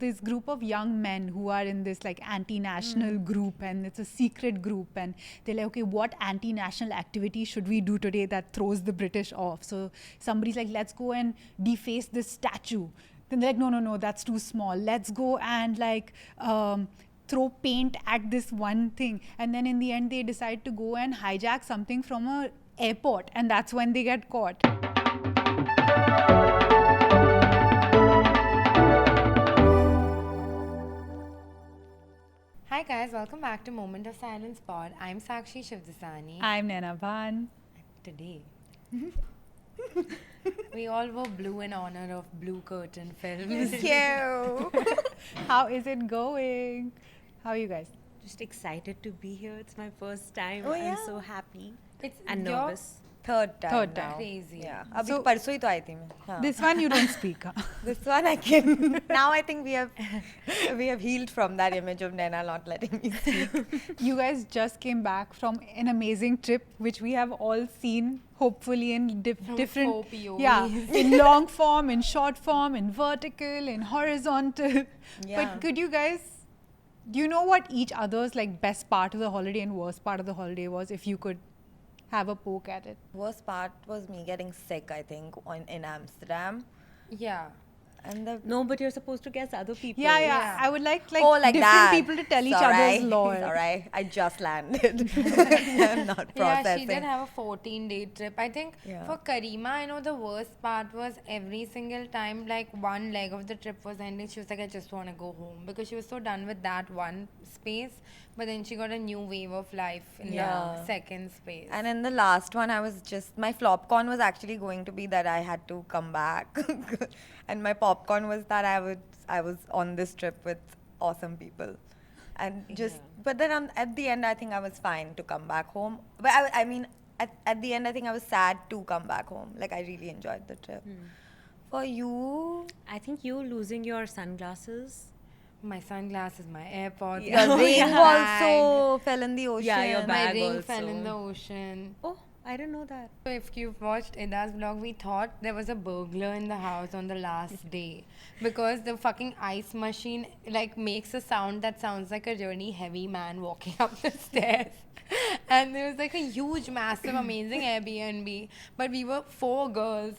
this group of young men who are in this like anti-national group, and it's a secret group, and they're like, okay, what anti-national activity should we do today that throws the British off? So somebody's like, let's go and deface this statue. Then they're like, no, that's too small. Let's go and like throw paint at this one thing. And then in the end, they decide to go and hijack something from a airport, and that's when they get caught. Hi guys, welcome back to Moment of Silence Pod. I'm Sakshi Shivdasani. I'm Naina Bhan. Today, we all wore blue in honor of Blue Curtain Films. How is it going? How are you guys? Just excited to be here. It's my first time. Oh, I'm yeah? so happy It's and your nervous. Third time. Third now. time. Crazy. Yeah. अभी So- तो परसों ही तो आई थी मैं. हाँ. This one you don't speak. Huh? This one I can. Now I think we have healed from that image of Naina not letting me speak. You guys just came back from an amazing trip, which we have all seen, hopefully in different, four POVs. yeah, in long form, in short form, in vertical, in horizontal. Yeah. But could you guys, do you know what each other's like best part of the holiday and worst part of the holiday was, if you could have a poke at it? Worst part was me getting sick, I think, in Amsterdam. Yeah. And the No, but you're supposed to guess other people. Yeah. I would like oh, like different that. people to tell each Sorry. other's lore. Sorry, I just landed. I'm not processing. Yeah, she did have a 14-day trip. I think Yeah. for Karima, I know the worst part was every single time, like one leg of the trip was ending, she was like, I just want to go home, because she was so done with that one space. But then she got a new wave of life in the Yeah. second space. And in the last one, I was just, my flopcorn was actually going to be that I had to come back. And my popcorn was that I was on this trip with awesome people. And just, but then at the end, I think I was fine to come back home. But I mean, at the end, I think I was sad to come back home. Like, I really enjoyed the trip. For you, I think you losing your sunglasses. My sunglasses, my AirPods, Yeah. your Oh, ring yeah. also fell in the ocean. Yeah, your my bag ring also. fell in the ocean. Oh, I didn't know that. So if you've watched Ida's vlog, we thought there was a burglar in the house on the last day, because the fucking ice machine like makes a sound that sounds like a really heavy man walking up the stairs. And there was like a huge, massive, amazing Airbnb, but we were 4 girls,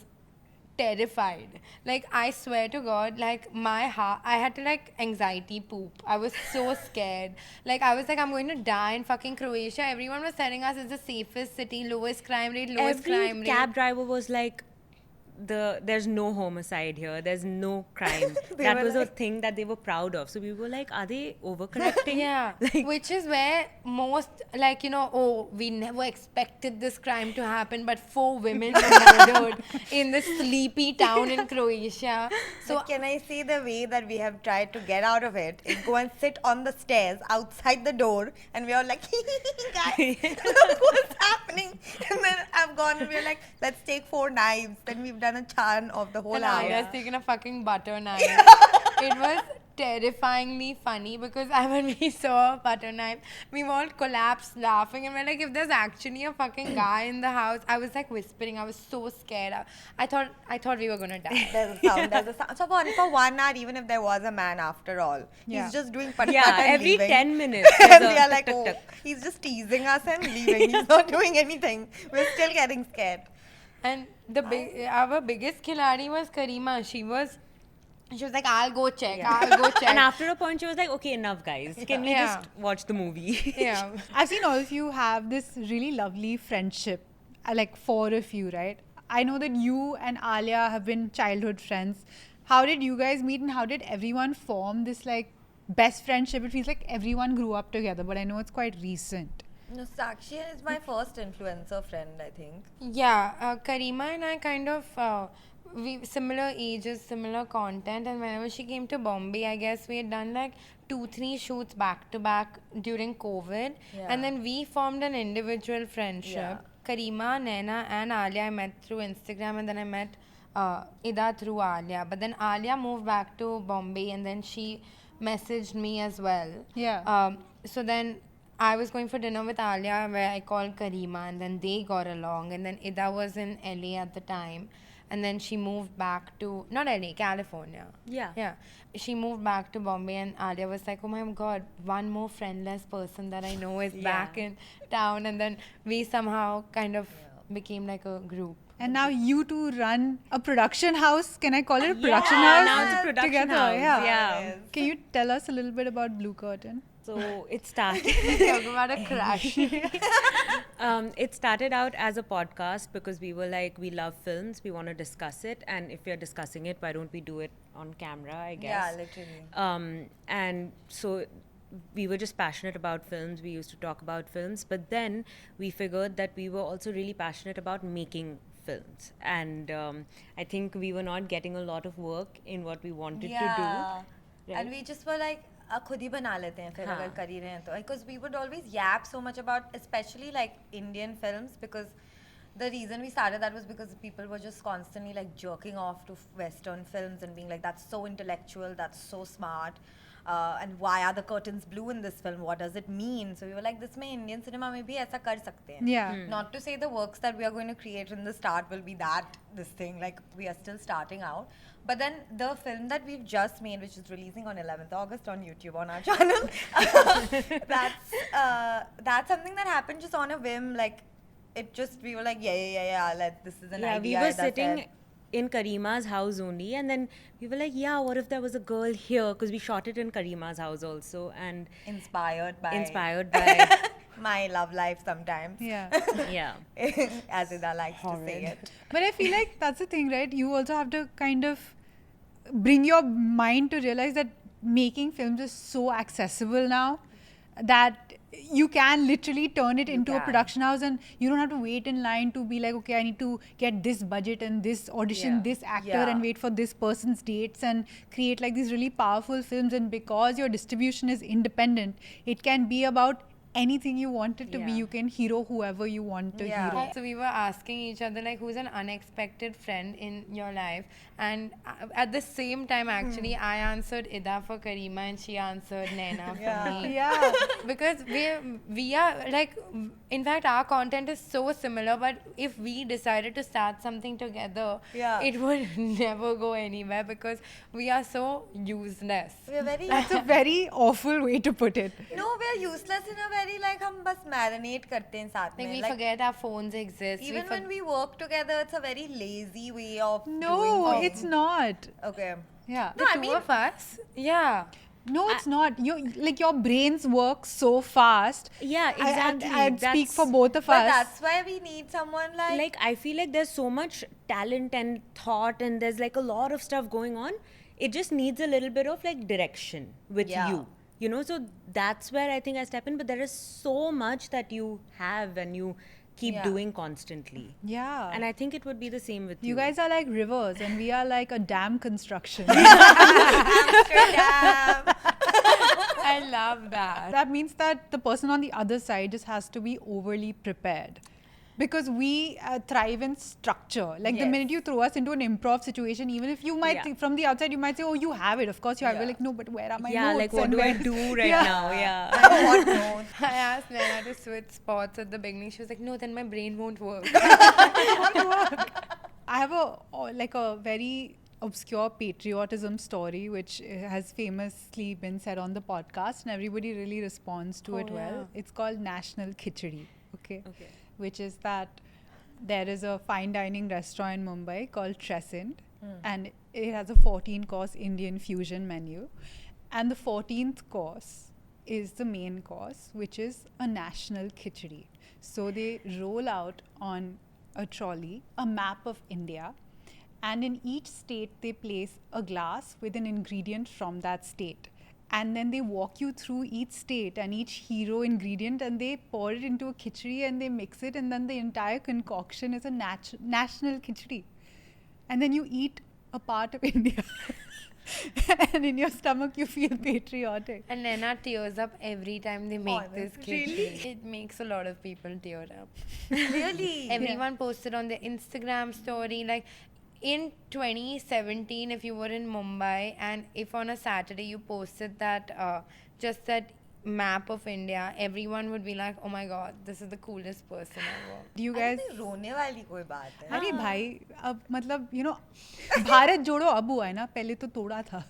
terrified. Like, I swear to God, like my heart, I had to like anxiety poop. I was so scared. Like, I was like, I'm going to die in fucking Croatia. Everyone was telling us it's the safest city, lowest crime rate, lowest crime Every rate. cab driver was like, there's no homicide here. There's no crime. They That were was a like- thing that they were proud of. So we were like, are they overcorrecting? Yeah, Like, which is where most, like, you know, oh, we never expected this crime to happen, but 4 women were murdered in this sleepy town in Croatia. So, But can I say the way that we have tried to get out of it is go and sit on the stairs outside the door, and we are like, guys, look what's happening. And then I've gone and we're like, let's take 4 knives. Then we've done a chan of the whole and house. Aya's taken a fucking butter knife. It was terrifyingly funny, because when we saw a butter knife, we all collapsed laughing, and we're like, if there's actually a fucking guy in the house, I was like whispering. I was so scared. I thought we were gonna die. There's a sound. So for 1 hour, even if there was a man after all, Yeah. he's just doing pat yeah, pat and every leaving. 10 minutes. And there's we a are like, tuk, oh, tuk. he's just teasing us and leaving. He's not doing anything. We're still getting scared. And our biggest khiladi was Karima. She was like, I'll go check. I'll go check. And after a point, she was like, okay, enough, guys. Can we Yeah. just watch the movie? yeah. I've seen all of you have this really lovely friendship, like 4 of you, right? I know that you and Alia have been childhood friends. How did you guys meet, and how did everyone form this like best friendship? It feels like everyone grew up together, but I know it's quite recent. No, Sakshi is my first influencer friend, I think. Yeah, Karima and I kind of we similar ages, similar content, and whenever she came to Bombay, I guess we had done like 2-3 shoots back to back during COVID, Yeah. and then we formed an individual friendship. Yeah. Karima, Naina, and Alia I met through Instagram, and then I met Ida through Alia. But then Alia moved back to Bombay, and then she messaged me as well. Yeah. So then I was going for dinner with Alia where I called Karima, and then they got along, and then Ida was in LA at the time, and then she moved back to not LA, California. Yeah. She moved back to Bombay, and Alia was like, "Oh my God, one more friendless person that I know is back in town," and then we somehow kind of became like a group. And now you two run a production house. Can I call it a production Yeah, house? now it's a production together? house, Yeah. yeah. Can you tell us a little bit about Blue Curtain? So it started. Talk about a crush. It started out as a podcast because we were like, we love films, we want to discuss it, and if we are discussing it, why don't we do it on camera? I guess. Yeah, literally. And so we were just passionate about films. We used to talk about films, but then we figured that we were also really passionate about making films, and I think we were not getting a lot of work in what we wanted to do. Right. And we just were like, खुद ही बना लेते हैं फिर अगर कर ही रहे हैं तो, because we would always yap so much about especially like Indian films, because the reason we started that was because people were just constantly like jerking off to Western films and being like, that's so intellectual, that's so smart, and why are the curtains blue in this film, what does it mean? So we were like, this में Indian cinema में भी ऐसा कर सकते हैं. Yeah. Not to say the works that we are going to create in the start will be that this thing, like we are still starting out. But then the film that we've just made, which is releasing on 11th August on YouTube on our channel, that's something that happened just on a whim. Like it just, we were like, this is an idea. We were that's sitting it. in Karima's house only, and then we were like, yeah, what if there was a girl here? Because we shot it in Karima's house also, and Inspired by my love life sometimes. Yeah. yeah. As Ida likes to say it. But I feel like that's the thing, right? You also have to kind of bring your mind to realize that making films is so accessible now that you can literally turn it into a production house, and you don't have to wait in line to be like, okay, I need to get this budget and this audition, this actor, and wait for this person's dates and create like these really powerful films. And because your distribution is independent, it can be about anything you want it to be. You can hero whoever you want to hero. So we were asking each other like, who's an unexpected friend in your life? And at the same time, actually, I answered Ida for Karima and she answered Naina for me. Yeah. Because we are like, in fact, our content is so similar, but if we decided to start something together, it would never go anywhere because we are so useless. We're very That's a very awful way to put it. no, we're useless in a very like हम बस marinate करते हैं साथ Like में. we Like, forget our phones exist. even when we work together, it's a very lazy way of No, doing it's not. Okay. Yeah. the two of us, yeah. No, it's not. Your brains work so fast. Yeah, exactly. I'd speak That's- for both of But us. that's why we need someone like I feel like there's so much talent and thought, and there's like a lot of stuff going on. It just needs a little bit of like direction with you. You know, so that's where I think I step in. But there is so much that you have and you keep doing constantly. Yeah. And I think it would be the same with you. You guys are like rivers and we are like a dam construction. Amsterdam. I love that. That means that the person on the other side just has to be overly prepared. Because we thrive in structure. Like the minute you throw us into an improv situation, even if you might think from the outside, you might say, oh, you have it. Of course you have it. We're like, no, but where are my notes? like what and do I where- do right now? Yeah. What notes? I asked Naina to switch spots at the beginning. She was like, no, then my brain won't work. I have a very obscure patriotism story which has famously been said on the podcast and everybody really responds to it well. It's called National Khichdi. Okay. Which is that there is a fine dining restaurant in Mumbai called Trescent and it has a 14-course Indian fusion menu, and the 14th course is the main course, which is a national khichdi. So they roll out on a trolley a map of India, and in each state they place a glass with an ingredient from that state. And then they walk you through each state and each hero ingredient and they pour it into a khichdi and they mix it, and then the entire concoction is a national khichdi. And then you eat a part of India. And in your stomach you feel patriotic. And Naina tears up every time they make this Honestly. khichdi. It makes a lot of people tear up. Really? Everyone posted on their Instagram story, like in 2017, if you were in Mumbai and if on a Saturday you posted that just that map of India, everyone would be like, oh my god, this is the coolest person ever. Do you I guys? think रोने वाली कोई बात है. अरे भाई अब मतलब you know Bharat जोड़ो अब हुआ है ना पहले तो तोड़ा था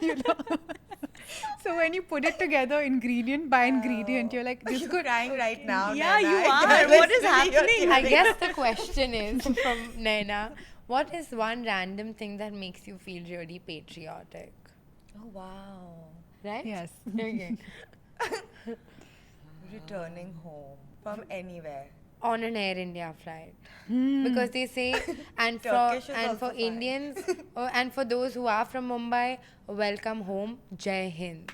you know so when you put it together ingredient by ingredient you're like this You're could crying right now. Yeah, Naina. you I are. can What is see you're happening? I tearing. guess the question is from Naina, what is one random thing that makes you feel really patriotic? Oh wow. Right? yes Okay. Returning home from anywhere. On an Air India flight. Hmm. Because they say, and Turkish is for also fine. Indians, and for those who are from Mumbai, welcome home, Jai Hind.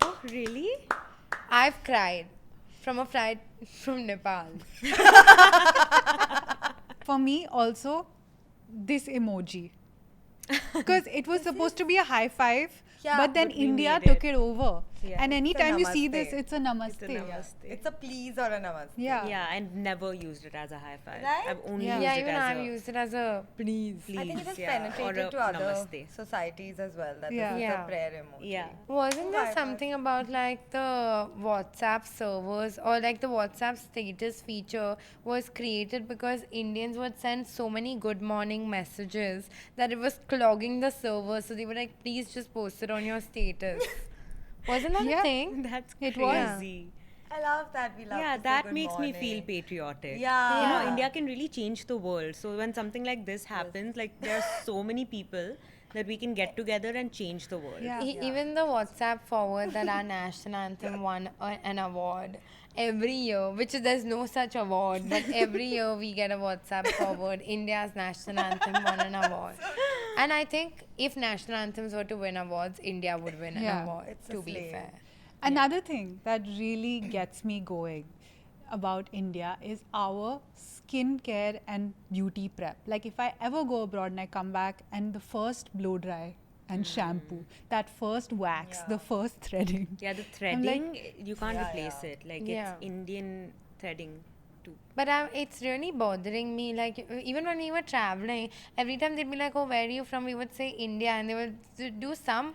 Oh, really? I've cried from a flight from Nepal. for me also this emoji because it was supposed to be a high five Yeah, but then but we India made took it. it over Yeah. and It's a anytime you see namaste. this it's a namaste, namaste. It's a please or a namaste. Yeah. Yeah, I never used it as a high five. Right? I've only Yeah. used Yeah, it even as I've a used it as a please. please. I think it has yeah, or penetrated a to other namaste. societies as well. That Yeah. this is Yeah. a prayer emoji. Yeah. Wasn't there Why, something about like the WhatsApp servers or like the WhatsApp status feature was created because Indians would send so many good morning messages that it was clogging the server. So they were like, please just post it on your status. Wasn't that Yeah. a thing? That's It was. crazy. I love that. We love Yeah, to say that good makes me feel morning. patriotic. Yeah. You know, Yeah. India can really change the world. So when something like this happens, like there are so many people that we can get together and change the world. Yeah. Even the WhatsApp forward that our national anthem won an award every year, which is, there's no such award, but every year we get a WhatsApp forward. India's national anthem won an award, and I think if national anthems were to win awards, India would win an Yeah. award. It's a To be slave. fair, Another thing that really gets me going about India is our skincare and beauty prep. Like if I ever go abroad and I come back and the first blow dry and shampoo, that first wax, Yeah. the first threading. Yeah, the I'm like- threading, you can't Yeah, replace yeah. it. Like Yeah. it's Indian threading too. but it's really bothering me. Like even when we were traveling, every time they'd be like, "Oh, where are you from?" We would say India, and they would do some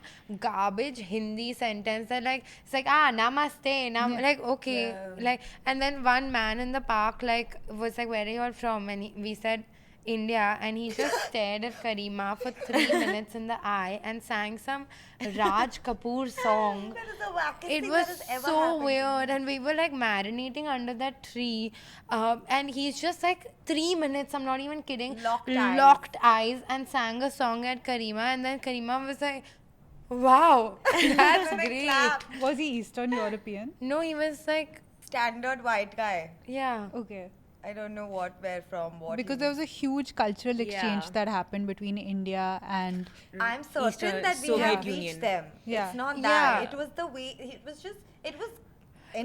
garbage Hindi sentence that like it's like namaste, like okay, Yeah. like and then one man in the park like was like, "Where are you all from?" And we said India, and he just stared at Karima for 3 minutes in the eye and sang some Raj Kapoor song. That is the wackest It thing was that has ever so happened to weird, me. and we were like marinating under that tree, and he's just like 3 minutes. I'm not even kidding. Locked eyes and sang a song at Karima, and then Karima was like, "Wow, that's And I great." clapped. Was he Eastern European? No, he was like, Standard white guy. yeah. Okay. I don't know where from, what. Because he there was a huge cultural exchange Yeah. that happened between India and I'm certain Eastern that we Soviet have Union. reached them. Yeah. It's not Yeah. that. It was the way. It was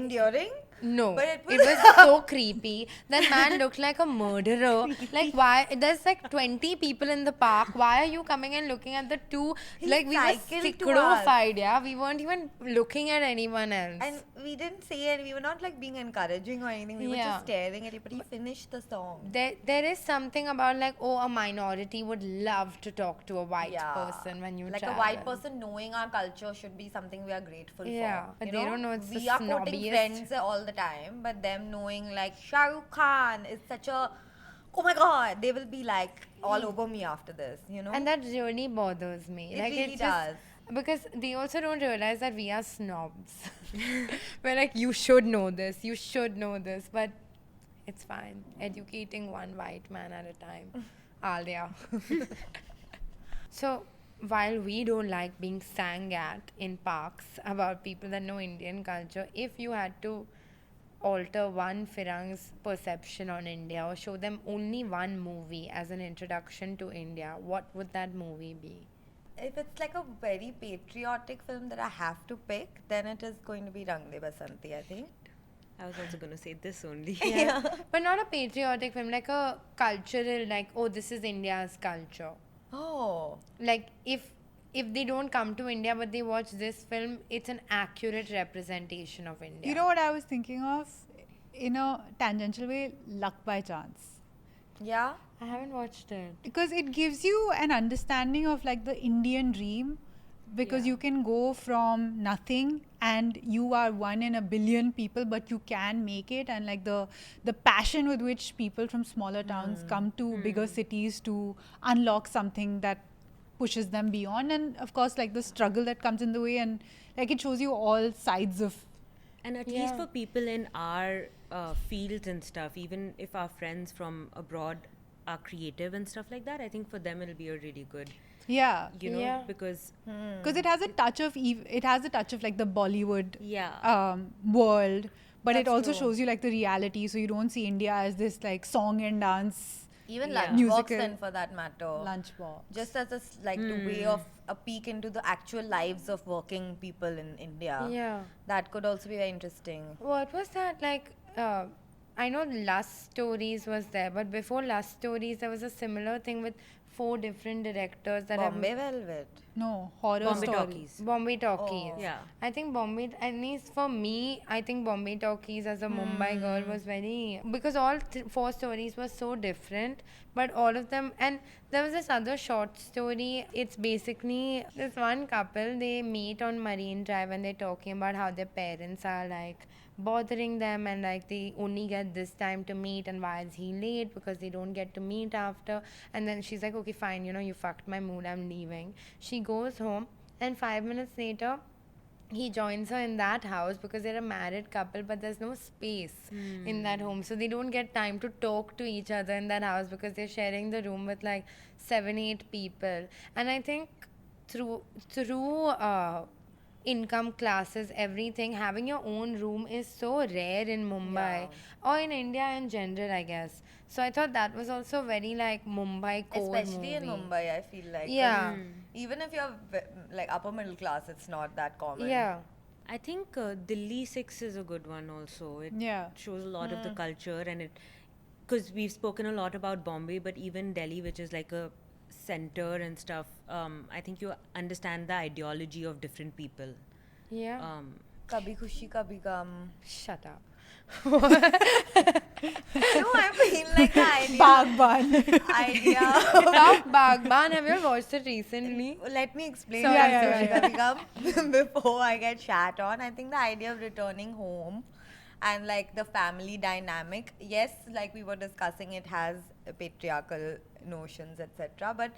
enduring. No, But it it was, was- so creepy. That man looked like a murderer. Like, why? There's like 20 people in the park. Why are you coming and looking at the two? He Like, we were cycled to sickrofied, yeah. We weren't even looking at anyone else. And we didn't say it. We were not like being encouraging or anything. We were Yeah. just staring at it. But he finished the song. there is something about like, oh, a minority would love to talk to a white Yeah. person when you like travel. a white person knowing our culture should be something we are grateful Yeah, for. but You they know? don't know it's the we are quoting snobbiest. friends all the time, but them knowing like Shah Rukh Khan is such a, oh my god, they will be like all over me after this, you know. And that really bothers me. It like really it's just, does. because they also don't realize that we are snobs. We're like, you should know this, you should know this, but it's fine. Educating one white man at a time. Alia. So, while we don't like being sang at in parks about people that know Indian culture, if you had to alter one Firang's perception on India or show them only one movie as an introduction to India, what would that movie be? If it's like a very patriotic film that I have to pick, then it is going to be Rang De Basanti, I think. I was also going to say this only. Yeah. But not a patriotic film, like a cultural, like, oh, this is India's culture. Oh. Like, if they don't come to India but they watch this film, it's an accurate representation of India. you know what I was thinking of in a tangential way, Luck by Chance. Yeah? I haven't watched it. Because it gives you an understanding of like the Indian dream because Yeah. you can go from nothing and you are one in a billion people, but you can make it. And like the passion with which people from smaller towns come to bigger cities to unlock something that pushes them beyond, and of course like the struggle that comes in the way, and like it shows you all sides of. And at least Yeah. for people in our fields and stuff, even if our friends from abroad are creative and stuff like that, I think for them it'll be a really good, Yeah, you know, Yeah. because because it has a touch of it has a touch of like the Bollywood yeah, world, but it That's also true. shows you like the reality. So you don't see India as this like song and dance Even Yeah. Lunchbox Musical. then for that matter. lunchbox. Just as a like the way of a peek into the actual lives of working people in India. Yeah. That could also be very interesting. What was that like? I know Lust Stories was there, but before Lust Stories, there was a similar thing with 4 different directors that have Bombay Velvet. No, horror Bombay story. Talkies. Bombay Talkies. Oh. Yeah. I think Bombay, at least for me, I think Bombay Talkies as a Mumbai girl was very, because all 4 stories were so different, but all of them, and there was this other short story. It's basically this one couple, they meet on Marine Drive and they're talking about how their parents are like bothering them and like they only get this time to meet and why is he late because they don't get to meet after. And then she's like, okay fine, you know, you fucked my mood, I'm leaving. She goes home and 5 minutes later he joins her in that house because they're a married couple, but there's no space in that home, so they don't get time to talk to each other in that house because they're sharing the room with like 7-8 people. And I think through income classes, everything, having your own room is so rare in Mumbai or in India in general, I guess. So I thought that was also very like Mumbai core Especially in movie. Mumbai, I feel like. 'cause Yeah. Even if you're like upper middle class, it's not that common. Yeah. I think Delhi 6 is a good one also. It Yeah. shows a lot of the culture, and it, because we've spoken a lot about Bombay, but even Delhi, which is like a center and stuff, I think you understand the ideology of different people. Yeah. Kabhi Khushi Kabhi Gum. Shut up. No, I feel like the idea. Bagban. idea. Stop Bagban. Have you watched it recently? Let me explain Sorry, Kabhi sorry. Khushi Kabhi Gum before I get shat on. I think the idea of returning home and like the family dynamic, yes, like we were discussing, it has patriarchal notions, etc. But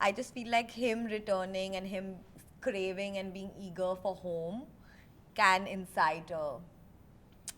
I just feel like him returning and him craving and being eager for home can incite a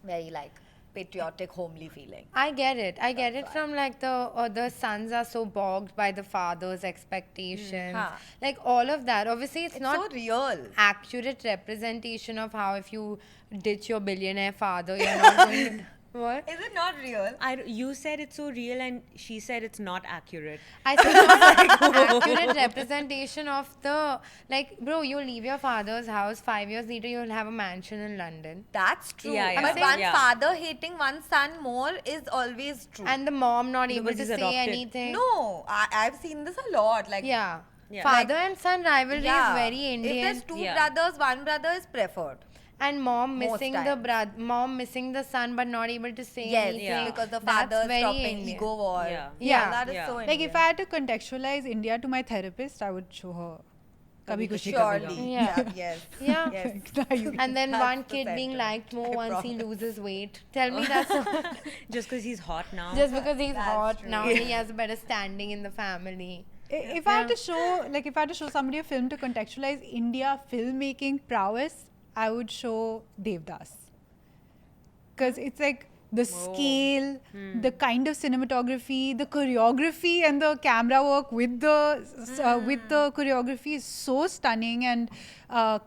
very like patriotic, homely feeling. I get it. I get it That's from like the sons are so bogged by the father's expectations. Huh. Like all of that. Obviously, it's It's not so real. accurate representation of how if you ditch your billionaire father, you're not going to. What? Is it not real? You said it's so real, and she said it's not accurate. I said not accurate representation of the like, bro. You leave your father's house. 5 years later, you'll have a mansion in London. That's true. Yeah, yeah. But saying- one Yeah. father hating one son more is always true. And the mom not able Because to he's say adopted. anything. no, I've seen this a lot. Like, Yeah. Yeah. Father and son rivalry yeah, is very Indian. If there's two Yeah. brothers, one brother is preferred. And mom Most missing the times. mom missing the son but not able to say Yes, anything. Yeah. because the That's father is very stopping Indian. ego war. Yeah. Yeah. that is Yeah. so Like Indian. if I had to contextualize India to my therapist, I would show her Kabhi Khushi Kabhi Gum. Surely. Yeah. Yes. Yeah. Yes. Now you- And then That's one the kid being sentiment, liked more I once he promise. loses weight. Tell me that's not, Just because he's hot now. just because he's That's hot true. now he has a better standing in the family. If I had to show, like, if I had to show somebody a film to contextualize India filmmaking prowess, I would show Devdas. Because it's like the scale, the kind of cinematography, the choreography, and the camera work with the choreography is so stunning, and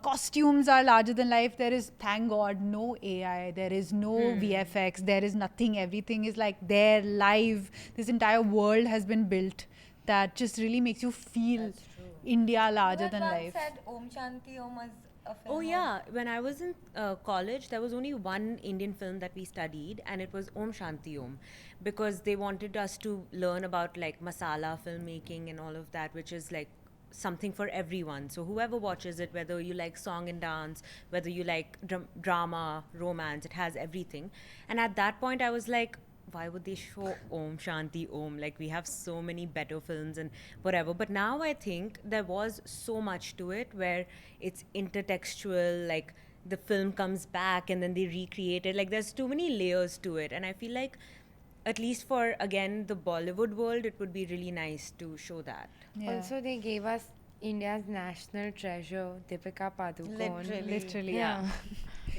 costumes are larger than life. There is, thank God, no AI. There is no VFX. There is nothing. Everything is like there, live. This entire world has been built that just really makes you feel India larger than life. said Om Shanti Om as a film. Oh yeah, when I was in college, there was only one Indian film that we studied, and it was Om Shanti Om, because they wanted us to learn about like masala filmmaking and all of that, which is like something for everyone. So whoever watches it, whether you like song and dance, whether you like drama, romance, it has everything. And at that point, I was like, why would they show Om Shanti Om? Like, we have so many better films and whatever. But now I think there was so much to it where it's intertextual, like the film comes back and then they recreate it. Like, there's too many layers to it. And I feel like, at least for, again, the Bollywood world, it would be really nice to show that. Yeah. Also, they gave us India's national treasure, Deepika Padukone. Literally, Yeah.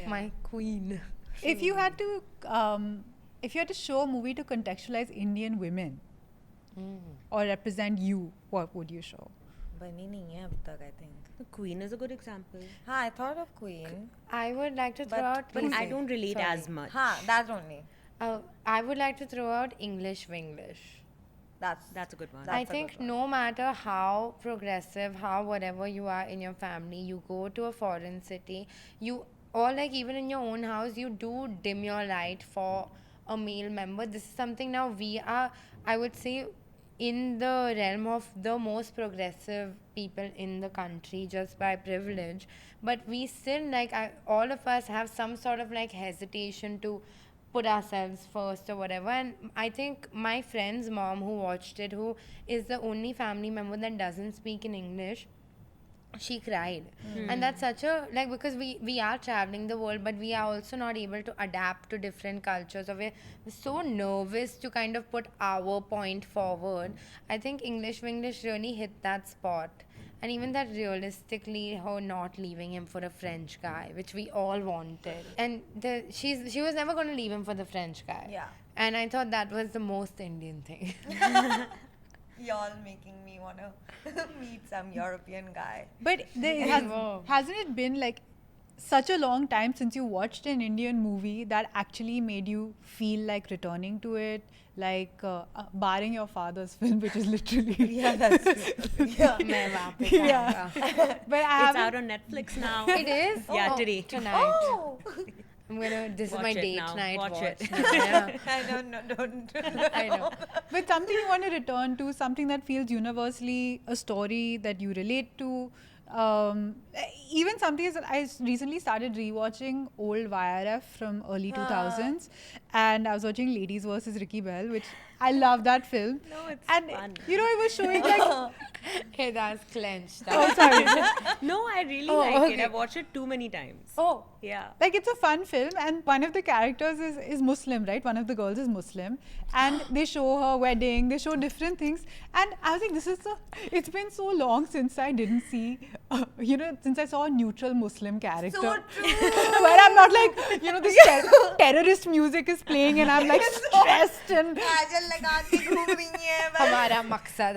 My queen. If you had to show a movie to contextualize Indian women or represent you, what would you show? बनी नहीं है अब तक, I think. The Queen is a good example. हाँ, I thought of Queen. I would like to throw But- out. But I don't relate Sorry. as much. हाँ, that only. I would like to throw out English Winglish. That's a good one. That's I a think good one. no matter how progressive, how whatever you are in your family, you go to a foreign city, or like even in your own house, you do dim your light for a male member. This is something now we are, I would say, in the realm of the most progressive people in the country just by privilege. But we still, like, all of us have some sort of like hesitation to put ourselves first or whatever. And I think my friend's mom who watched it, who is the only family member that doesn't speak in English, she cried. And that's such a, like, because we are traveling the world, but we are also not able to adapt to different cultures, or we're so nervous to kind of put our point forward. I think English Winglish really hit that spot. And even that realistically, her not leaving him for a French guy, which we all wanted. And she was never going to leave him for the French guy. Yeah. And I thought that was the most Indian thing. Y'all making me want to meet some European guy. But hasn't it been like such a long time since you watched an Indian movie that actually made you feel like returning to it? Like, barring your father's film, which is literally. Yeah, that's true. Yeah. मैं वापस Yeah. आऊँगा. But I It's haven't. out on Netflix now. It is? Yeah, Oh, today. Tonight. Oh! This is Watch my it date now. night Watch watch. it. now, yeah. I don't. I know. But something you want to return to, something that feels universally a story that you relate to. Even something is that I recently started rewatching old YRF from early 2000s, and I was watching Ladies vs. Ricky Bell, which I love that film. No, it's and fun. you know, it was showing like Hey, that's clenched. oh sorry, No, I really Oh, like it. okay. I've watched it too many times. Oh, Yeah. like it's a fun film, and one of the characters is Muslim, right? One of the girls is Muslim, and they show her wedding, they show different things, and I was like, it's been so long since I didn't see, since I saw a neutral Muslim character. So true. Where I'm not like, this terrorist music is playing and I'm like stressed and काजल लगा के घूम रही है बस हमारा मकसद.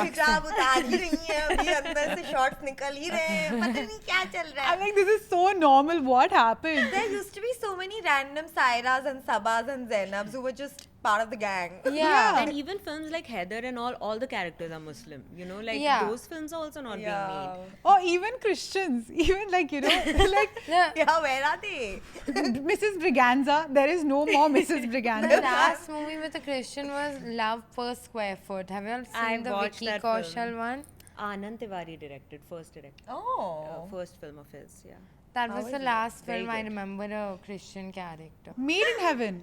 हिजाब उतार ही रही है अभी अंदर से शॉर्ट्स निकल ही रहे हैं पता नहीं क्या चल रहा I'm है like, this is so normal. What happened? There used to be so many random Sairas and Sabas and Zainabs who were just part of the gang. Yeah. And even films like Heather and all the characters are Muslim. Like Yeah. those films are also not being Yeah. made. Or even Christians, even like, like Yeah. Yeah, where are they? Mrs. Briganza. There is no more Mrs. The Briganza. last movie with a Christian was Love Per Square Foot. Have you all seen I the watched Vicky that Kaushal film. one? Anand Tiwari directed, first Oh. first film of his. Yeah. That How was was the it? last Very film I good. remember a Christian character. Made in Heaven.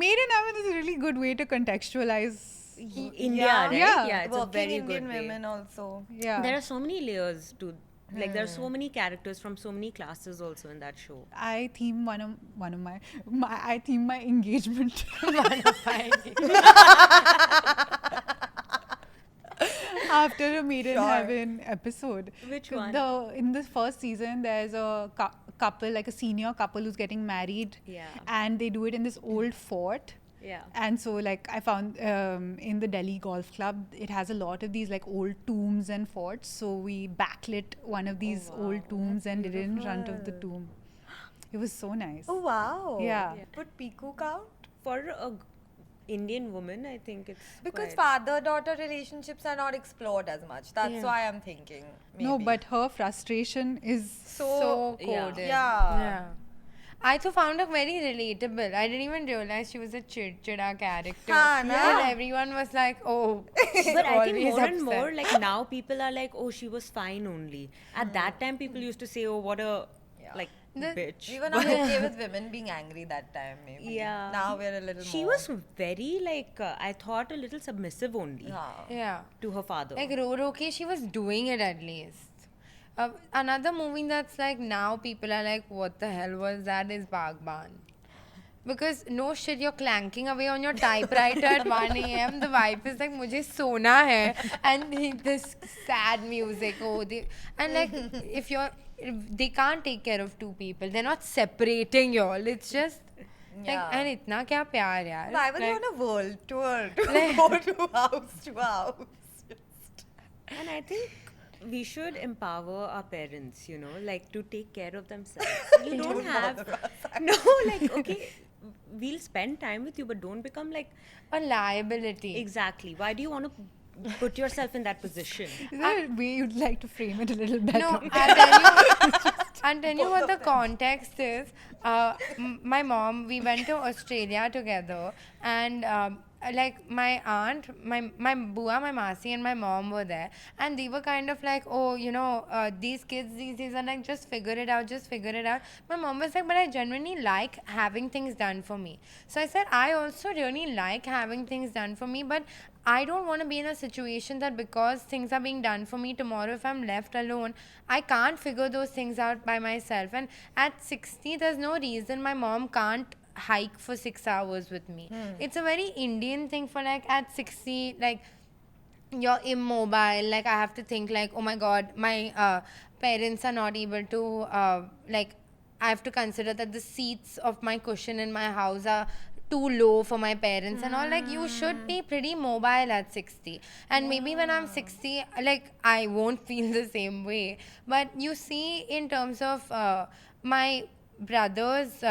Made in Heaven is a really good way to contextualize. India, Yeah. right? Yeah. It's a Working very Indian good way. women also. Yeah. There are so many layers to, like there are so many characters from so many classes also in that show. I theme one of my I theme my engagement after a Made in Sure. Heaven episode. Which one? In the first season, there's a couple, like a senior couple who's getting married. Yeah. And they do it in this old fort. Yeah. And so, like, I found in the Delhi Golf Club, it has a lot of these like old tombs and forts. So we backlit one of these old tombs and did it in front of the tomb. It was so nice. Oh wow. Yeah. But Piku count? For a Indian woman, I think it's Because quite- father-daughter relationships are not explored as much. That's Yeah. why I'm thinking. Maybe. No, but her frustration is So yeah. coded. Yeah. I too found her very relatable. I didn't even realize she was a chidchida character. Haan, Till na? everyone was like, oh, But I think always more and upset. more, like now people are like, oh, she was fine only. At that time, people used to say, oh, what a, like, bitch. We were not okay with women being angry that time, maybe. Yeah. Now we're a little She more. was very like I thought a little submissive only Yeah. to her father. Like Roro Ke, she was doing it at least. Another movie that's like now people are like, what the hell was that? Is Bagban. Because no shit, you're clanking away on your typewriter at 1 a.m. The wife is like, "Mujhe sona hai," and this sad music. And like, if they can't take care of two people. They're not separating y'all. It's just like, Yeah. and itna kya pyar yaar. Why were they Like, on a world tour to go to house? And I think we should empower our parents, like to take care of themselves. You don't have no, like okay, we'll spend time with you, but don't become like a liability. exactly. Why do you want to put yourself in that position? Is there a way you'd like to frame it a little better? No, I'll tell you what the context is. My mom, we went to Australia together, and like my aunt, my bua, my masi, and my mom were there, and they were kind of like, oh, these kids these days are like, just figure it out, just figure it out. My mom was like, but I genuinely like having things done for me. So I said, I also really like having things done for me, but I don't want to be in a situation that because things are being done for me tomorrow, if I'm left alone, I can't figure those things out by myself. And at 60, there's no reason my mom can't hike for 6 hours with me. It's a very Indian thing for like at 60, like you're immobile. Like I have to think like, oh my god, my parents are not able to like. I have to consider that the seats of my cushion in my house are too low for my parents and all. Like you should be pretty mobile at 60, and maybe when I'm 60, like I won't feel the same way. But you see, in terms of my brother's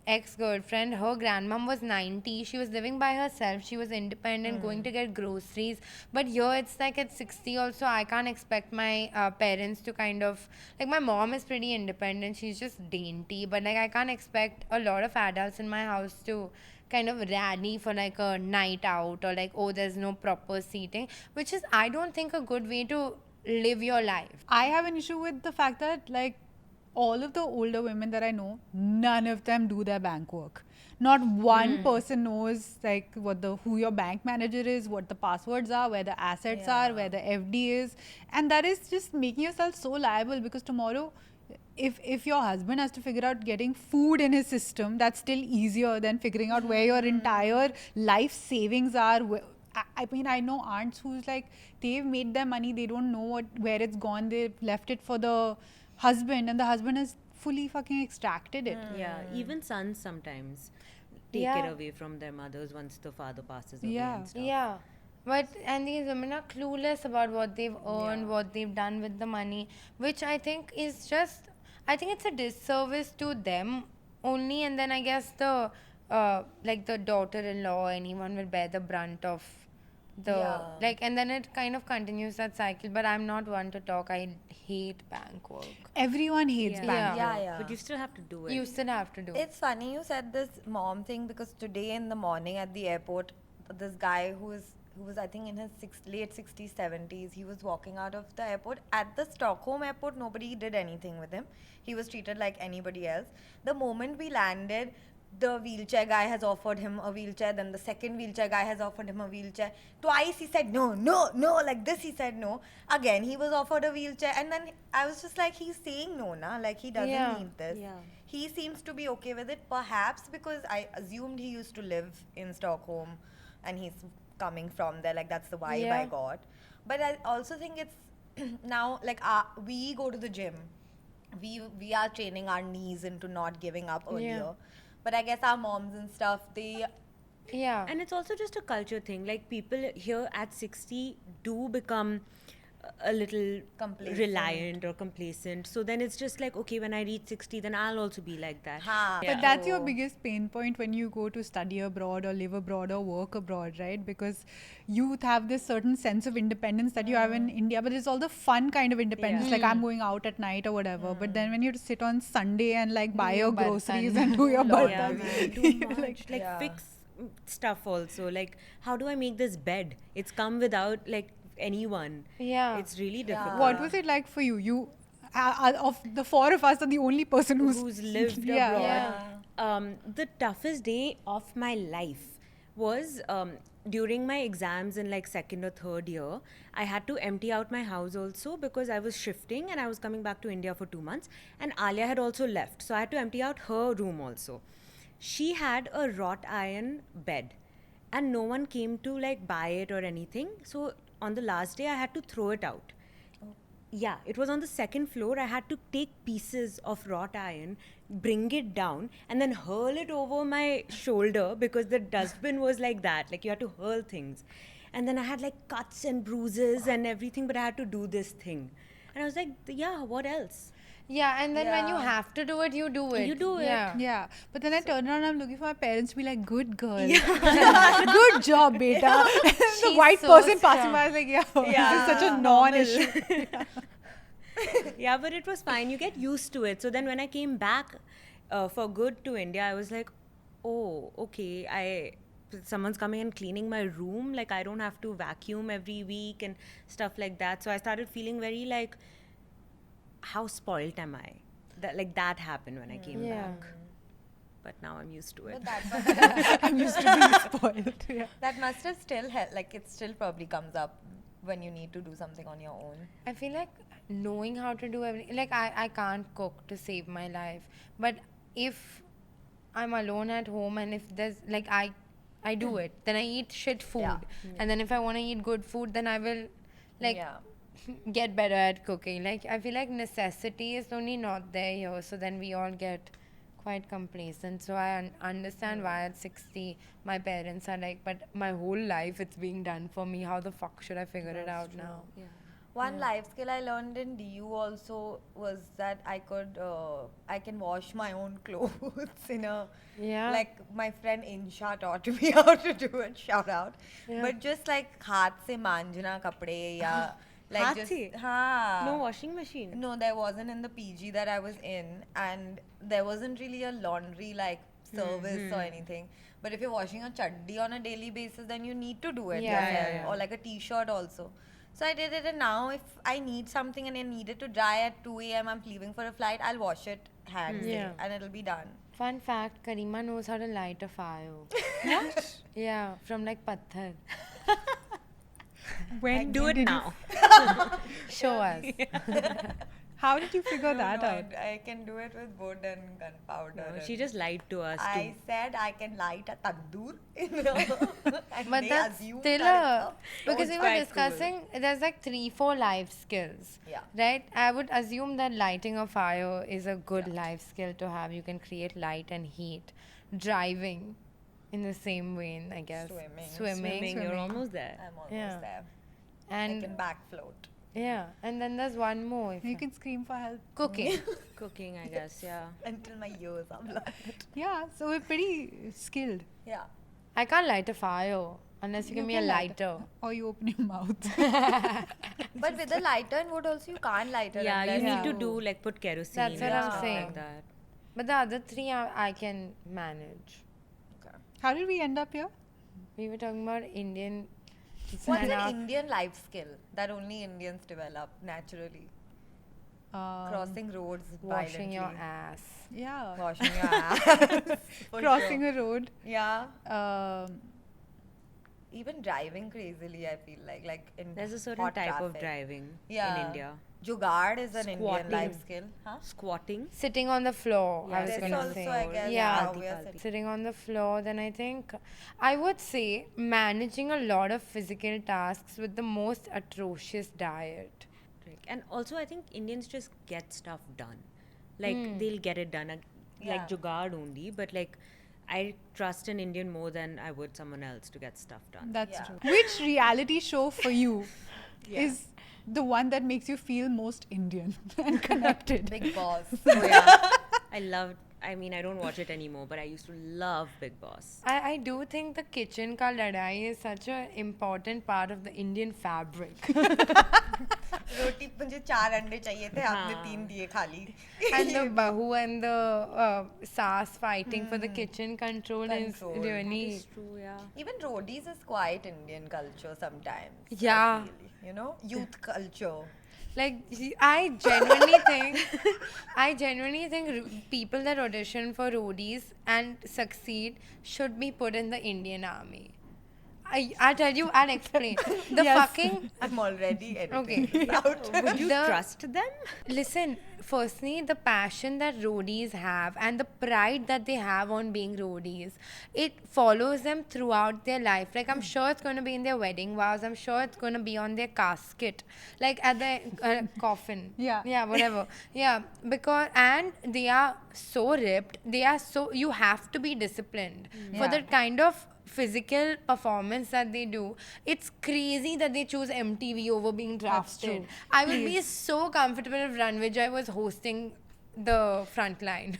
ex-girlfriend, her grandmom was 90. She was living by herself. She was independent, going to get groceries. But here it's like at 60 also, I can't expect my parents to kind of, like my mom is pretty independent. She's just dainty. But like I can't expect a lot of adults in my house to kind of rally for like a night out, or like, oh, there's no proper seating, which is, I don't think, a good way to live your life. I have an issue with the fact that, like, all of the older women that I know, none of them do their bank work. Not one person knows like who your bank manager is, what the passwords are, where the assets are, where the FD is, and that is just making yourself so liable, because tomorrow, if your husband has to figure out getting food in his system, that's still easier than figuring out where your entire life savings are. I mean, I know aunts who's like, they've made their money, they don't know where it's gone, they've left it for the husband, and the husband has fully fucking extracted it. Yeah, even sons sometimes take Yeah. it away from their mothers once the father passes away Yeah. and stuff. Yeah. But, and these women are clueless about what they've earned, what they've done with the money, which I think is just, I think it's a disservice to them only, and then I guess the, like the daughter-in-law, anyone will bear the brunt of the, like, and then it kind of continues that cycle. But I'm not one to talk. I hate bank work. Everyone hates Yeah. bank Yeah. work. Yeah. But you still have to do it. You still have to do it. It's funny you said this mom thing, because today in the morning at the airport, this guy who was I think in his late 60s, 70s, he was walking out of the airport. At the Stockholm airport, nobody did anything with him. He was treated like anybody else. The moment we landed, the wheelchair guy has offered him a wheelchair, then the second wheelchair guy has offered him a wheelchair. Twice he said no, no, no, like this he said no. Again, he was offered a wheelchair, and then I was just like, he's saying no, na? Like he doesn't Yeah. need this. Yeah. He seems to be okay with it, perhaps because I assumed he used to live in Stockholm and he's coming from there. Like, that's the vibe I Yeah. got. But I also think it's now, like, we go to the gym. We are training our knees into not giving up earlier. But I guess our moms and stuff, they. Yeah. And it's also just a culture thing. Like people here at 60 do become a little Complacent. reliant or complacent. So then it's just like, okay, when I reach 60, then I'll also be like that. Ha. But that's your biggest pain point when you go to study abroad or live abroad or work abroad, right? Because youth have this certain sense of independence that you have in India, but it's all the fun kind of independence, like I'm going out at night or whatever. But then when you have to sit on Sunday and like buy your bartan. groceries and do your Yeah, bartan, man, too you're much. like, Like Yeah. fix stuff also. Like, how do I make this bed? It's come without like anyone. Yeah. It's really difficult. what was it like for you? of the four of us, are the only person who's lived yeah. abroad. The toughest day of my life was during my exams in like second or third year. I had to empty out my house also because I was shifting and I was coming back to India for 2 months. And Alia had also left, so I had to empty out her room also. She had a wrought iron bed, and no one came to like buy it or anything. So on the last day, I had to throw it out. Yeah, it was on the second floor. I had to take pieces of wrought iron, bring it down, and then hurl it over my shoulder because the dustbin was like that. Like you had to hurl things. And then I had like cuts and bruises and everything, but I had to do this thing. And I was like, yeah, what else? Yeah, and then when you Yeah. have to do it, you do it. You do it. Yeah. Yeah, but then I turn around and I'm looking for my parents to be like, good girl. Good job, beta. the She's white so person strong. passing by is like, yeah, Yeah, this is such a normal. non-issue. Yeah, but it was fine. You get used to it. So then when I came back for good to India, I was like, oh, okay, someone's coming and cleaning my room. Like I don't have to vacuum every week and stuff like that. So I started feeling very like, how spoilt am I? That happened when I came Yeah. back. But now I'm used to it. But that I'm used to being spoiled. Yeah. that must have still helped. Like it still probably comes up when you need to do something on your own. I feel like knowing how to do everything, like I can't cook to save my life, but if I'm alone at home and if there's like I do it, then I eat shit food, Yeah. and then if I want to eat good food, then I will like Yeah. get better at cooking. Like I feel like necessity is only not there here, so then we all get quite complacent. So I understand why at 60 my parents are like, but my whole life it's being done for me. How the fuck should I figure it out now? One life skill I learned in DU also was that I can wash my own clothes in a Yeah. like my friend Insha taught me how to do it. Shout out. Yeah. But just like haath se manjna kapde ya like Haath just se? हाँ. No washing machine. No, there wasn't in the PG that I was in, and there wasn't really a laundry like service or anything. But if you're washing a chaddi on a daily basis, then you need to do it Yeah, yeah, yourself, yeah. or like a t-shirt also. So I did it, and now if I need something and I need it to dry at 2 a.m., I'm leaving for a flight, I'll wash it hands Yeah. and it'll be done. Fun fact, Karima knows how to light a fire. What? Yeah, from like patthar. When Do it did you- now. Show us. How did you figure No, that no, out? I can do it with wood and gunpowder. No, and she just lied to us. I said I can light a tandoor, and But they that's assumed still that a because it's we were quite discussing there's like 3-4 life skills. Yeah. Right? I would assume that lighting a fire is a good life skill to have. You can create light and heat. Driving in the same vein, I guess. Swimming. Swimming, you're almost there. I'm almost Yeah. there. I And can back float. yeah, and then there's one more. If You can scream for help. cooking. Cooking, I guess, yeah. Until my ears are blocked. Yeah, so we're pretty skilled. Yeah. I can't light a fire unless you give me a can light lighter. Or you open your mouth. But with the lighter and wood also you can't light it. Yeah, you unless need to do like put kerosene. That's what and I'm stuff saying. Like that. But the other three I can manage. How did we end up here? We were talking about Indian. What's and an our- Indian life skill that only Indians develop naturally? Crossing roads washing your violently. ass. Yeah. Washing your ass. For Crossing sure. a road. Yeah. Um, Even driving crazily, I feel like in There's a certain hot type of traffic. driving Yeah. in India. Jugaad is an Indian Squatting. life skill. Huh? Squatting. Sitting on the floor. Yeah, I was that's gonna also, say. I guess, yeah. how we are sitting. Sitting on the floor, then I think I would say managing a lot of physical tasks with the most atrocious diet. And also, I think Indians just get stuff done. Like, they'll get it done. Yeah. Like, jugaad only. But, like, I trust an Indian more than I would someone else to get stuff done. that's Yeah. true. Which reality show for you is the one that makes you feel most Indian and connected? Big Boss. Oh, yeah. I don't watch it anymore, but I used to love Big Boss. I do think the kitchen ka ladai is such an important part of the Indian fabric. रोटी मुझे 4 अंडे चाहिए थे आपने हाँ. 3 दिए खाली. And the bahu and the sass fighting for the kitchen control is Control. really. It's true, yeah. Even roadies is quite Indian culture sometimes. I Yeah. feel, you know, youth culture. Like I genuinely think people that audition for roadies and succeed should be put in the Indian Army. I'll tell you, I'll explain. The fucking I'm already editing Okay. this out. Would you The- trust them? Listen, firstly, the passion that roadies have and the pride that they have on being roadies, it follows them throughout their life. Like, I'm sure it's going to be in their wedding vows. I'm sure it's going to be on their casket, like at the coffin. Yeah. Yeah, whatever. Yeah, because, and they are so ripped. You have to be disciplined for Yeah. the kind of physical performance that they do. It's crazy that they choose MTV over being drafted. true. I would be so comfortable if Ranvijay was hosting the front line.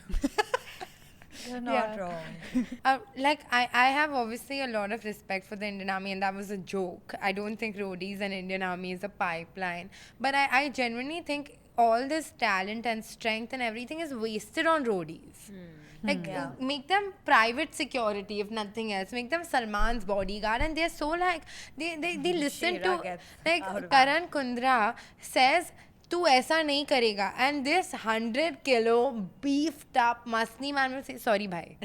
You're not wrong. I have obviously a lot of respect for the Indian Army, and that was a joke. I don't think roadies and Indian Army is a pipeline. But I genuinely think all this talent and strength and everything is wasted on roadies. Like, make them private security, if nothing else. Make them Salman's bodyguard, and they're so like, they listen Shera to, gets like, out of Karan Kundra says, तू ऐसा नहीं करेगा, and this 100 kilo beefed up muscly man will say sorry bhai.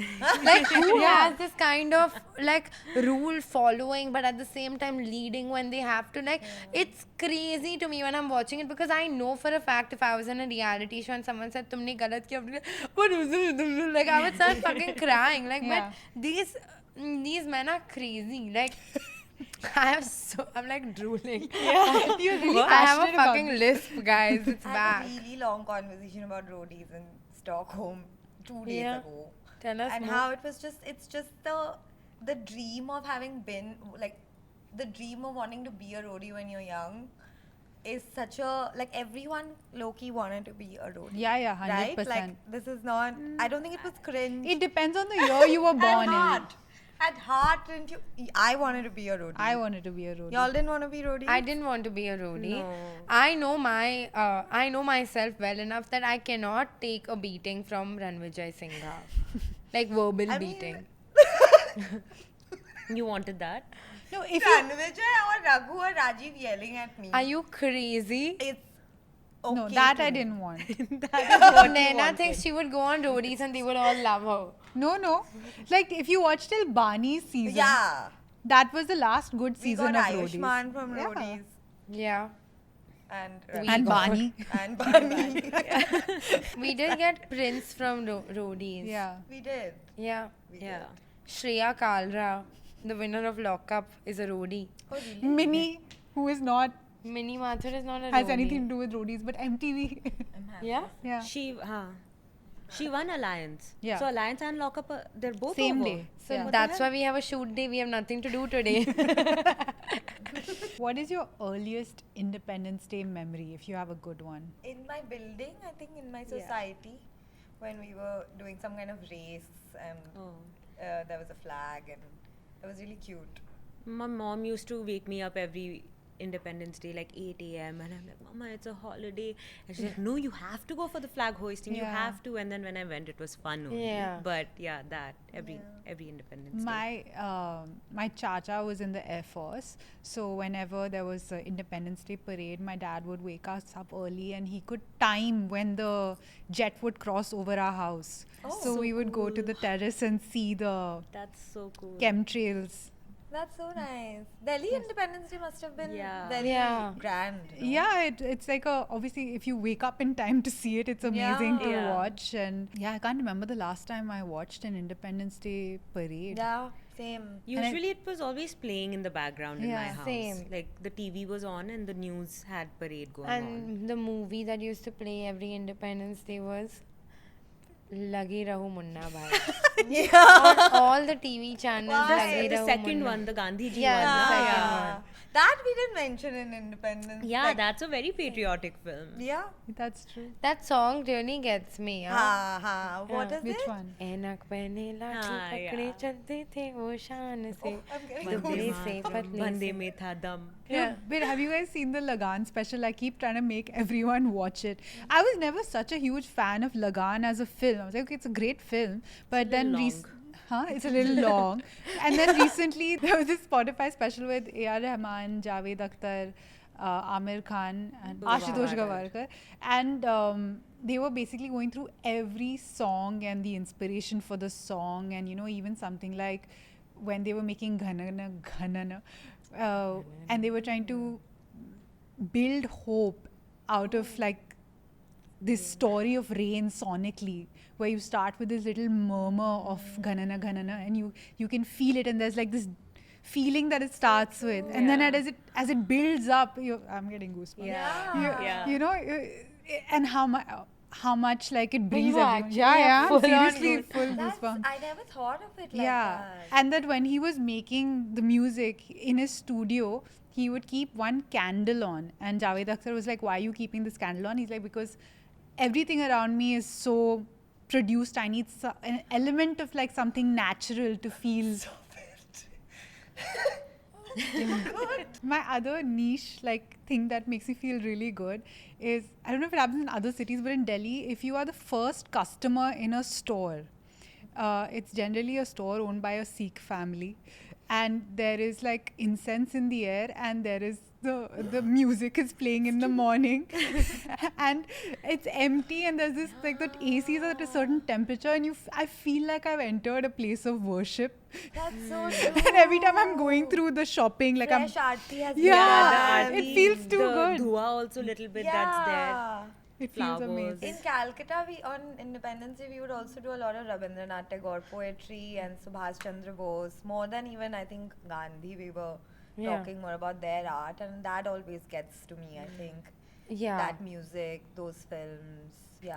Like, who has this kind of like rule following but at the same time leading when they have to, like, it's crazy to me when I'm watching it, because I know for a fact if I was in a reality show and someone said तुमने गलत किया, what was it? Like, I would start fucking crying, like, Yeah. but these men are crazy, like. I'm like drooling. You're really I have a passionate about fucking this. lisp, guys. It's I had back. a really long conversation about roadies in Stockholm 2 days Yeah. ago. Tell us And more. how it was just, it's just the dream of having been, like, the dream of wanting to be a roadie when you're young is such a, like, everyone low-key wanted to be a roadie. Yeah, Right? 100%. Like, this is not, I don't think it was cringe. It depends on the year you were born in. At heart, didn't you? I wanted to be a roadie. I wanted to be a roadie. Y'all didn't want to be roadies? I didn't want to be a roadie. No. I know myself well enough that I cannot take a beating from Ranvijay Singha. Like, verbal I mean- beating. You wanted that? No, if you Ranvijay or Raghu or Rajiv yelling at me. Are you crazy? It's okay. no, that to I me. didn't want. Naina thinks she would go on roadies and they would all love her. No. Like if you watch till Barney's season, Yeah. that was the last good We season got of Roadies. Ayushman from Yeah. Roadies. Yeah. And And Barney. And Barney. We did get Prince from roadies. Yeah. We did. Yeah. We Yeah. did. Shreya Kalra, the winner of Lockup, is a roadie. Oh, really? Minnie, who is not Minnie Mathur is not a has roadie. anything to do with Roadies, but MTV. I'm happy. Yeah? yeah. She won Alliance. Yeah. So Alliance and Lockup, they're both Same over. day. So Yeah. that's why we have a shoot day. We have nothing to do today. What is your earliest Independence Day memory, if you have a good one? In my building, I think in my society, when we were doing some kind of race and Oh. there was a flag and it was really cute. My mom used to wake me up every Independence Day, like 8 a.m. And I'm like, Mama, it's a holiday. And she's like, no, you have to go for the flag hoisting. You Yeah. have to. And then when I went, it was fun only. Yeah. But yeah, that every Independence Day. My chacha was in the Air Force, so whenever there was an Independence Day parade, my dad would wake us up early, and he could time when the jet would cross over our house. So we would go to the terrace and see the That's so cool. chemtrails. That's so nice. Delhi Independence Day must have been Yeah. very Yeah. grand. No? Yeah, it's like obviously if you wake up in time to see it, it's amazing to Yeah. watch. And yeah, I can't remember the last time I watched an Independence Day parade. Yeah, same. Usually it was always playing in the background in my Yeah. house. Same. Like the TV was on and the news had parade going on. And the movie that used to play every Independence Day was Lage Raho Munna Bhai. Yeah. On all the TV channels, Why? Lage The Raho second Munna. one, the Gandhi ji Yeah, one. the na? second Yeah. one. That we didn't mention in Independence. Yeah, Like, that's a very patriotic film. Yeah. That's true. That song really gets me. Ha ha. What Yeah. is Which it? one? ऐनक पहने लाठी हाँ, पकड़े yeah. चलते थे वो शान से Oh, I'm getting बंदे goosebumps. से पतले Bande से mein tha dam. Yeah. But have you guys seen the Lagan special? I keep trying to make everyone watch it. I was never such a huge fan of Lagan as a film. I was like, okay, it's a great film. But little then long. it's a little long. And then recently there was this Spotify special with A.R. Rahman, Javed Akhtar, Amir Khan and Ashutosh Ashutosh Gavarkar, and they were basically going through every song and the inspiration for the song, and even something like when they were making Ghanana Ghanana, and they were trying to build hope out of like this story of rain sonically, where you start with this little murmur of Ghanana Ghanana, and you can feel it, and there's like this feeling that it starts with, and then as it builds up, I'm getting goosebumps. And how much like it brings everyone. Yeah, full on seriously, goose- full That's, goosebumps. I never thought of it like Yeah, that. and that when he was making the music in his studio, he would keep one candle on, and Javed Akhtar was like, "Why are you keeping this candle on?" He's like, "Because everything around me is so produced. I need an element of like something natural to feel." My other niche like thing that makes me feel really good is, I don't know if it happens in other cities, but in Delhi, if you are the first customer in a store, it's generally a store owned by a Sikh family, and there is like incense in the air, and there is the music is playing in the morning, and it's empty, and there's this like the AC is at a certain temperature, and I feel like I've entered a place of worship. That's so true. And every time I'm going through the shopping, like Fresh aarti has been Yeah, done. it feels too the good. Dua also a little bit that's there. It feels Flowers. amazing. In Calcutta, we on Independence Day, we would also do a lot of Rabindranath Tagore poetry and Subhash Chandra Bose. More than even I think Gandhi, we were talking more about their art, and that always gets to me. I think Yeah. that music, those films,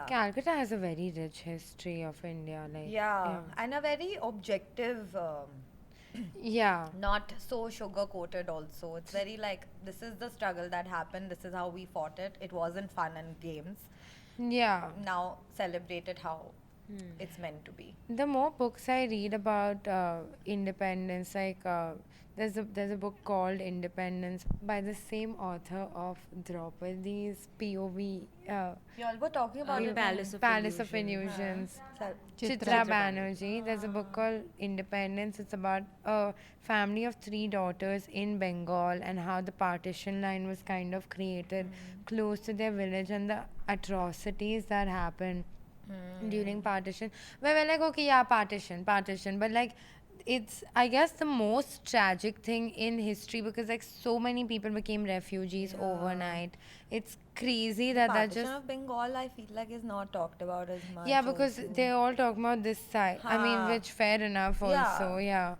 Calcutta has a very rich history of India. Like, yeah, and a very objective. Yeah. Not so sugar coated also. It's very like, this is the struggle that happened, this is how we fought it. It wasn't fun and games. Yeah. Now celebrate it how it's meant to be. The more books I read about independence, like there's a book called Independence by the same author of Draupadi's POV, Y'all were talking about it. Palace of Illusions. Chitra Banerjee. There's a book called Independence. It's about a family of 3 daughters in Bengal and how the partition line was kind of created close to their village, and the atrocities that happened during partition. Where we're like, okay, yeah, partition. But like, it's, I guess, the most tragic thing in history, because like so many people became refugees overnight. It's crazy that Partition just. of Bengal, I feel like, is not talked about as much. Yeah, because also. they all talk about this side. I mean, Ha. which fair enough also, yeah.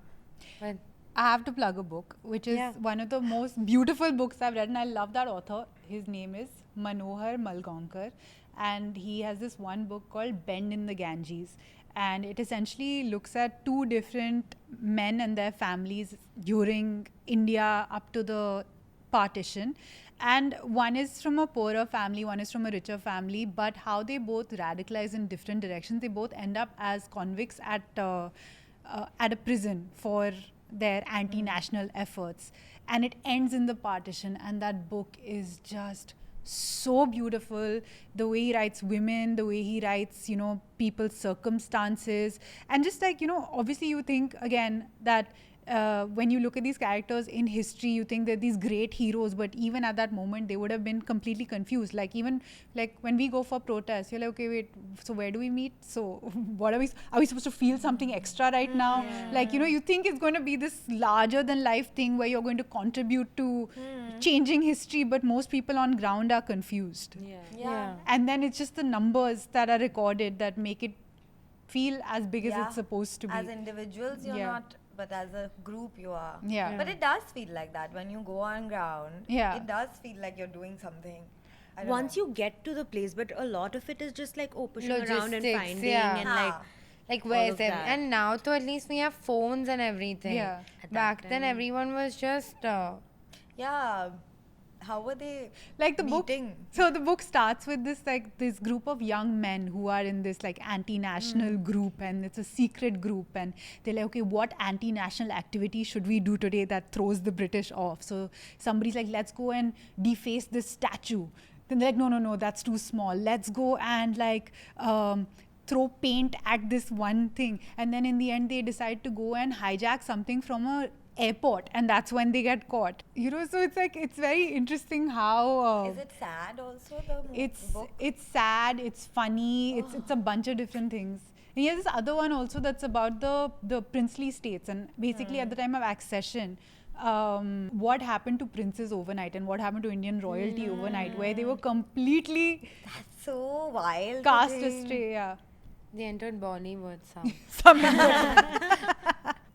But I have to plug a book, which is Yeah. one of the most beautiful books I've read, and I love that author. His name is Manohar Malgaonkar, and he has this one book called Bend in the Ganges, and it essentially looks at 2 different men and their families during India up to the partition. And one is from a poorer family, one is from a richer family, but how they both radicalize in different directions. They both end up as convicts at a prison for their anti-national efforts, and it ends in the partition. And that book is just so beautiful, the way he writes women, the way he writes people's circumstances, and just like obviously you think again that when you look at these characters in history, you think they're these great heroes, but even at that moment they would have been completely confused. Like even like when we go for protests, you're like, okay, wait, so where do we meet? So what are we supposed to feel something extra right now? Like you think it's going to be this larger than life thing where you're going to contribute to changing history, but most people on ground are confused. yeah. And then it's just the numbers that are recorded that make it feel as big as Yeah. it's supposed to be. As individuals, you're Yeah. not, but as a group, you are. Yeah. But it does feel like that when you go on ground. Yeah. It does feel like you're doing something. I don't Once know. you get to the place, but a lot of it is just like pushing around and Logistics, finding yeah. and Ha. Like, where's of them? that. And now, though, at least we have phones and everything. Yeah. At Back that then, time. everyone was just. Yeah. How were they Like the book, meeting? so the book starts with this group of young men who are in this like anti-national group, and it's a secret group, and they're like, okay, what anti-national activity should we do today that throws the British off? So somebody's like, let's go and deface this statue. Then they're like, no, that's too small. Let's go and like throw paint at this one thing. And then in the end they decide to go and hijack something from a airport, and that's when they get caught. You know, so it's like, it's very interesting how Is it sad also, the book? it's sad, it's funny, it's a bunch of different things. And here's this other one also that's about the princely states, and basically at the time of accession, what happened to princes overnight and what happened to Indian royalty overnight, where they were completely That's so wild. to cast think. astray. Yeah. They entered Bollywood sound.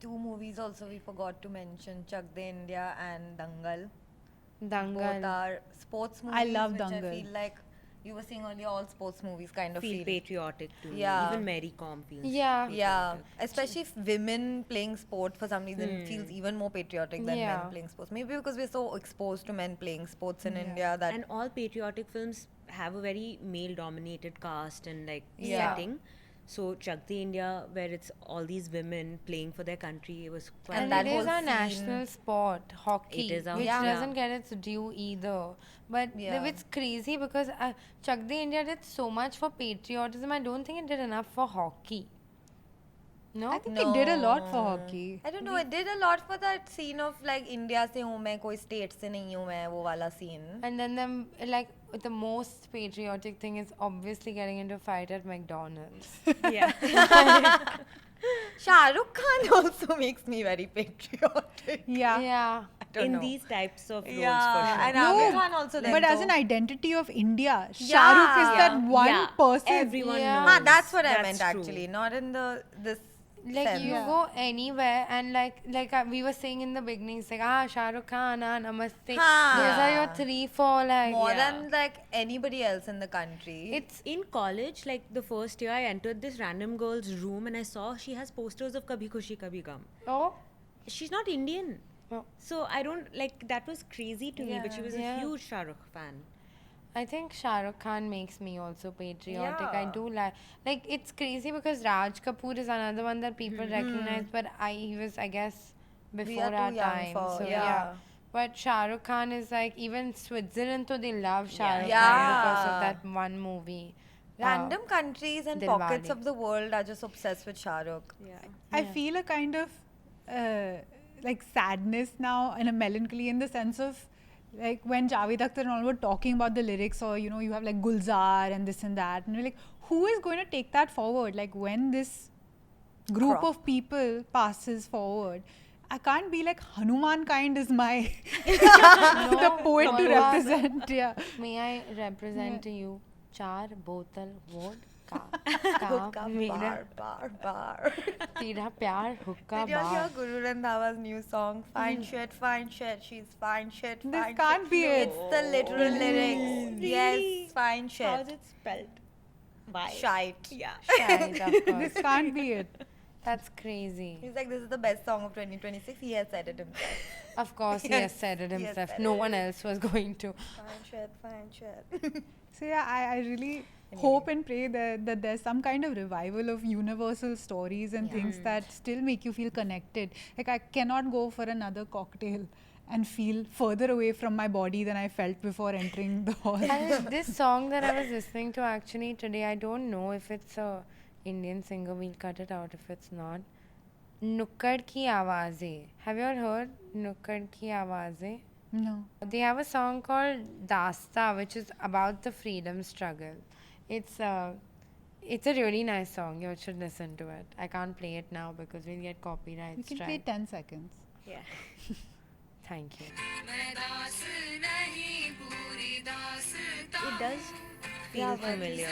Two movies also we forgot to mention: Chak De India and Dangal. Both Dangal. are sports movies. I love which Dangal. I feel like you were saying earlier, all sports movies kind of Feel feel. patriotic too. Yeah. Even Mary Kom feels. Yeah. Yeah, especially if women playing sport for some reason feels even more patriotic than Yeah. men playing sports. Maybe because we're so exposed to men playing sports in India that And all patriotic films have a very male-dominated cast and like Yeah. setting. So Chak De India, where it's all these women playing for their country, it was quite. And And that it is whole our scene- national sport, hockey, It is our- which Yeah. doesn't get its due either. But Yeah. it's crazy because Chak De India did so much for patriotism. I don't think it did enough for hockey. No? I think it did a lot for hockey. I don't know, it did a lot for that scene of like India se hu main, koi state se nahi hu main, wo wala scene. And then them like the most patriotic thing is obviously getting into a fight at McDonald's. yeah. Shah Rukh Khan also makes me very patriotic. Yeah. Yeah. I don't In know. these types of roles, Yeah, for sure. and No, Amir Khan also then but as though. an identity of India, Shah Rukh is that one Yeah. person. Everyone Yeah. knows. That's what I That's meant true. actually, not in this Like sense. you go anywhere and like we were saying in the beginning, it's like Shah Rukh Khan, Namaste. Haan. Those are your 3-4 like More yeah. than like anybody else in the country. It's In college, like the first year, I entered this random girl's room and I saw she has posters of Kabhi Khushi Kabhi Gum. oh She's not Indian. Oh. So I don't like that was crazy to me, but she was Yeah. a huge Shah Rukh fan. I think Shah Rukh Khan makes me also patriotic. I Yeah. do like it's crazy because Raj Kapoor is another one that people recognize, but he was I guess before too our young time. for- So yeah. But Shah Rukh Khan is like even Switzerland, so they love Shah Rukh Yeah. Khan because of that one movie. Random countries and Dilwale. pockets of the world are just obsessed with Shah Rukh. Yeah. I feel a kind of like sadness now and a melancholy in the sense of like when Javed Akhtar and all were talking about the lyrics, or you know, you have like Gulzar and this and that, and you're like, who is going to take that forward? Like when this group Crop. of people passes forward, I can't be like Hanuman kind is my the poet to no, represent. Yeah. May I represent to you? 4 बोतल vodka Hookah मेरा bar. तेरा प्यार हुक्का Did you hear bar. Guru Randhawa's new song? Fine shit, she's fine shit, This fine can't shit. be it. It's the literal lyrics. Yes, fine How's shit. it spelled? Why? Shite. Yeah. Shite, of course. This can't be it. That's crazy. He's like, this is the best song of 2026. He has said it himself. Of course, he Yes, has said it he has himself. said No it. one else was going to. Fine shit. So yeah, I really hope and pray that there's some kind of revival of universal stories and things that still make you feel connected. Like I cannot go for another cocktail and feel further away from my body than I felt before entering the hall. And this song that I was listening to actually today, I don't know if it's a Indian singer. We'll cut it out if it's not. Nukkad Ki Awaze. Have you ever heard Nukkad Ki Awaze? No. They have a song called Dasta, which is about the freedom struggle. It's a really nice song. You should listen to it. I can't play it now because we'll get copyright You can strike. play 10 seconds. Yeah. Thank you. It does feel familiar.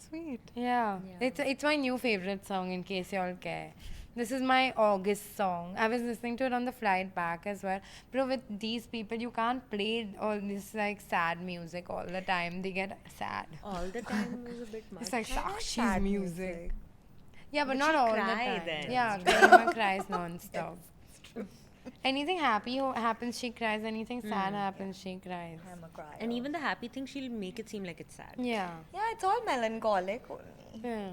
Sweet. Yeah. It's my new favorite song in case you all care. This is my August song. I was listening to it on the flight back as well. Bro, with these people, you can't play all this like sad music all the time. They get sad. All the time was a bit much. It's like Sakshi's sad music. Yeah, but But not she all the cry time. then. Yeah, Karima cries non-stop. Anything happy happens, she cries. Anything sad happens, she cries. I'm a crier. And even the happy thing, she'll make it seem like it's sad. Yeah. Yeah, it's all melancholic only. Yeah.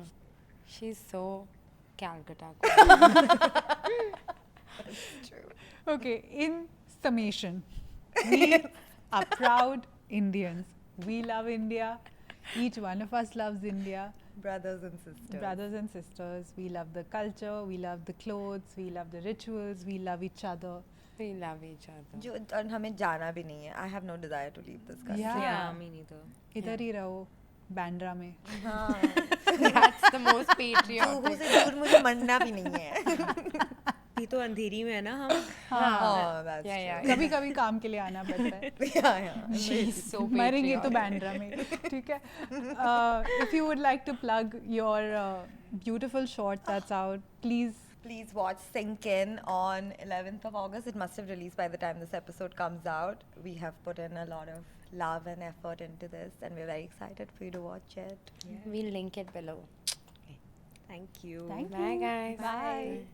She's so Calcutta. Okay, in summation, we are proud Indians. We love India. Each one of us loves India. Brothers and sisters. Brothers and sisters, we love the culture, we love the clothes, we love the rituals, we love each other. We love each other. जो और हमें जाना भी नहीं है. I have no desire to leave this country. Yeah. me neither. इधर ही रहो, बांद्रा में. हाँ. That's the most Juhu patriotic. से दूर मुझे मरना भी नहीं है. भी तो अंधेरी में है ना हम. Oh, that's Yeah, yeah. true. कभी कभी काम के लिए आना पड़ता है. Yeah. She's so मरेंगे तो patriotic. बांद्रा में. ठीक है. If you would like to plug your beautiful short that's out, please. Please watch Sink In on 11th of August. It must have released by the time this episode comes out. We have put in a lot of love and effort into this, and we're very excited for you to watch it. We'll link it below. Thank you. Thank Bye, you. guys. Bye.